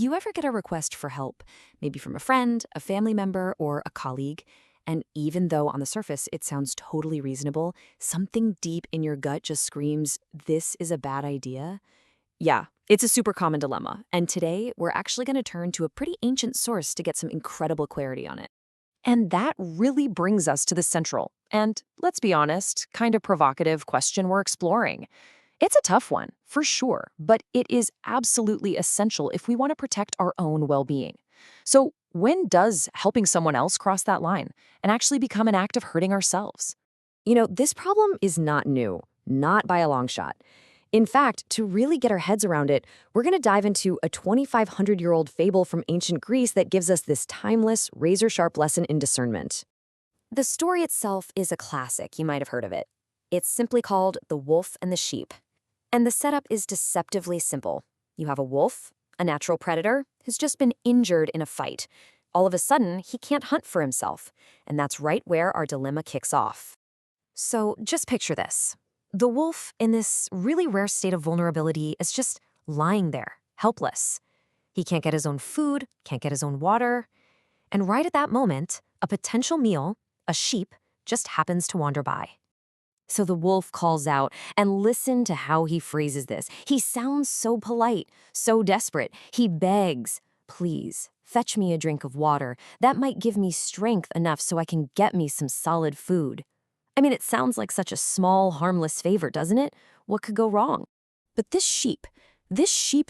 You ever get a request for help, maybe from a friend, a family member, or a colleague, and even though on the surface it sounds totally reasonable, something deep in your gut just screams, this is a bad idea? Yeah, it's a super common dilemma, and today we're actually going to turn to a pretty ancient source to get some incredible clarity on it. And that really brings us to the central, and let's be honest, kind of provocative question we're exploring. It's a tough one, for sure, but it is absolutely essential if we want to protect our own well-being. So, when does helping someone else cross that line and actually become an act of hurting ourselves? This problem is not new, not by a long shot. In fact, to really get our heads around it, we're going to dive into a 2,500-year-old fable from ancient Greece that gives us this timeless, razor-sharp lesson in discernment. The story itself is a classic, you might have heard of it. It's simply called The Wolf and the Sheep. And the setup is deceptively simple. You have a wolf, a natural predator, who's just been injured in a fight. All of a sudden, he can't hunt for himself. And that's right where our dilemma kicks off. So just picture this. The wolf, in this really rare state of vulnerability, is just lying there, helpless. He can't get his own food, can't get his own water. And right at that moment, a potential meal, a sheep, just happens to wander by. So the wolf calls out, and listen to how he phrases this. He sounds so polite, so desperate. He begs, please, fetch me a drink of water. That might give me strength enough so I can get me some solid food. I mean, it sounds like such a small, harmless favor, doesn't it? What could go wrong? But this sheep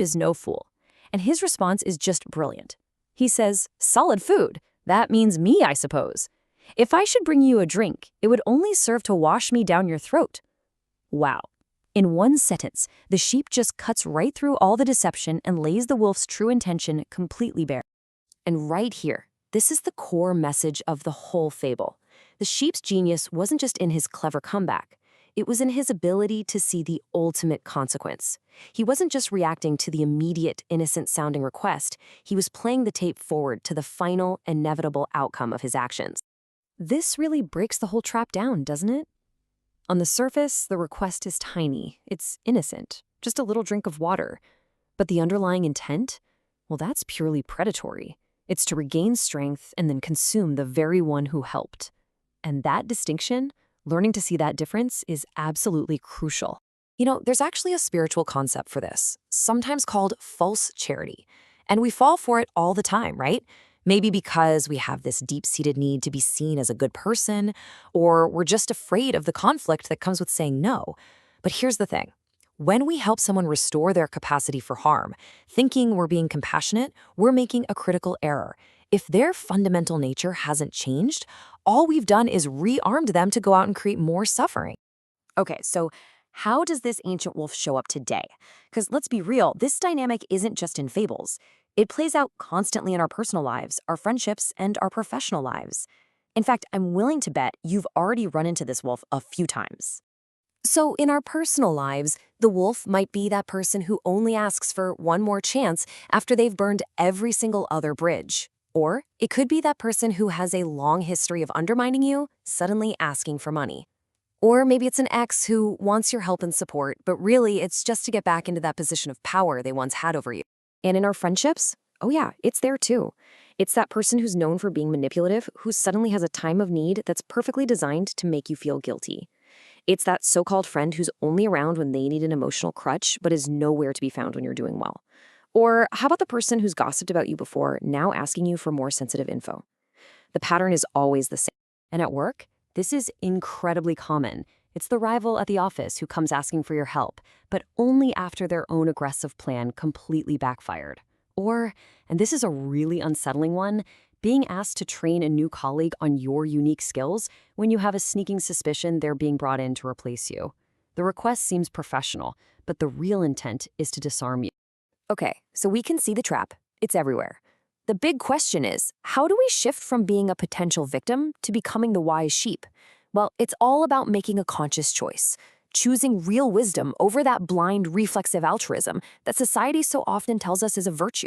is no fool. And his response is just brilliant. He says, solid food. That means me, I suppose. If I should bring you a drink, it would only serve to wash me down your throat. Wow. In one sentence, the sheep just cuts right through all the deception and lays the wolf's true intention completely bare. And right here, this is the core message of the whole fable. The sheep's genius wasn't just in his clever comeback. It was in his ability to see the ultimate consequence. He wasn't just reacting to the immediate, innocent-sounding request. He was playing the tape forward to the final, inevitable outcome of his actions. This really breaks the whole trap down, doesn't it? On the surface, the request is tiny. It's innocent, just a little drink of water. But the underlying intent? Well, that's purely predatory. It's to regain strength and then consume the very one who helped. And that distinction, learning to see that difference, is absolutely crucial. There's actually a spiritual concept for this, sometimes called false charity. And we fall for it all the time, right? Maybe because we have this deep-seated need to be seen as a good person, or we're just afraid of the conflict that comes with saying no. But here's the thing. When we help someone restore their capacity for harm, thinking we're being compassionate, we're making a critical error. If their fundamental nature hasn't changed, all we've done is rearmed them to go out and create more suffering. Okay, so how does this ancient wolf show up today? Because let's be real, this dynamic isn't just in fables. It plays out constantly in our personal lives, our friendships, and our professional lives. In fact, I'm willing to bet you've already run into this wolf a few times. So in our personal lives, the wolf might be that person who only asks for one more chance after they've burned every single other bridge. Or it could be that person who has a long history of undermining you, suddenly asking for money. Or maybe it's an ex who wants your help and support, but really it's just to get back into that position of power they once had over you. And in our friendships, oh yeah, it's there too. It's that person who's known for being manipulative, who suddenly has a time of need that's perfectly designed to make you feel guilty. It's that so-called friend who's only around when they need an emotional crutch, but is nowhere to be found when you're doing well. Or how about the person who's gossiped about you before, now asking you for more sensitive info? The pattern is always the same. And at work, this is incredibly common. It's the rival at the office who comes asking for your help, but only after their own aggressive plan completely backfired. Or, and this is a really unsettling one, being asked to train a new colleague on your unique skills when you have a sneaking suspicion they're being brought in to replace you. The request seems professional, but the real intent is to disarm you. Okay, so we can see the trap. It's everywhere. The big question is, how do we shift from being a potential victim to becoming the wise sheep? Well, it's all about making a conscious choice, choosing real wisdom over that blind, reflexive altruism that society so often tells us is a virtue.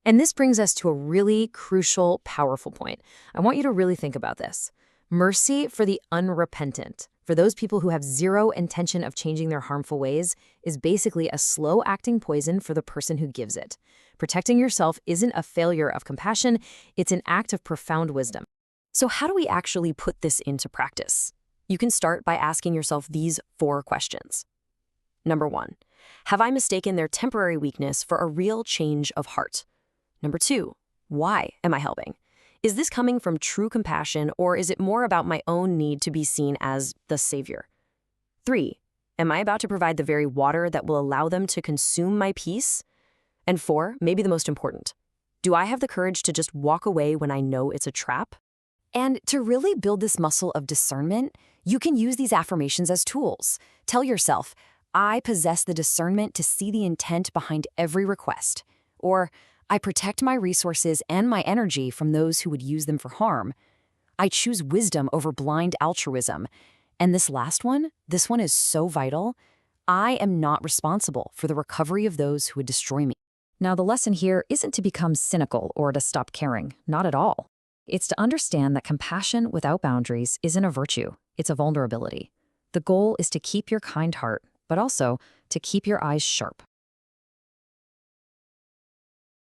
And this brings us to a really crucial, powerful point. I want you to really think about this. Mercy for the unrepentant. for those people who have zero intention of changing their harmful ways, is basically a slow-acting poison for the person who gives it. Protecting yourself isn't a failure of compassion, it's an act of profound wisdom. So how do we actually put this into practice? You can start by asking yourself these 4 questions. Number 1, have I mistaken their temporary weakness for a real change of heart? Number 2, why am I helping? Is this coming from true compassion, or is it more about my own need to be seen as the savior? 3, am I about to provide the very water that will allow them to consume my peace? And 4, maybe the most important, do I have the courage to just walk away when I know it's a trap? And to really build this muscle of discernment, you can use these affirmations as tools. Tell yourself, I possess the discernment to see the intent behind every request. Or, I protect my resources and my energy from those who would use them for harm. I choose wisdom over blind altruism. And this last one, this one is so vital. I am not responsible for the recovery of those who would destroy me. Now, the lesson here isn't to become cynical or to stop caring, not at all. It's to understand that compassion without boundaries isn't a virtue, it's a vulnerability. The goal is to keep your kind heart, but also to keep your eyes sharp.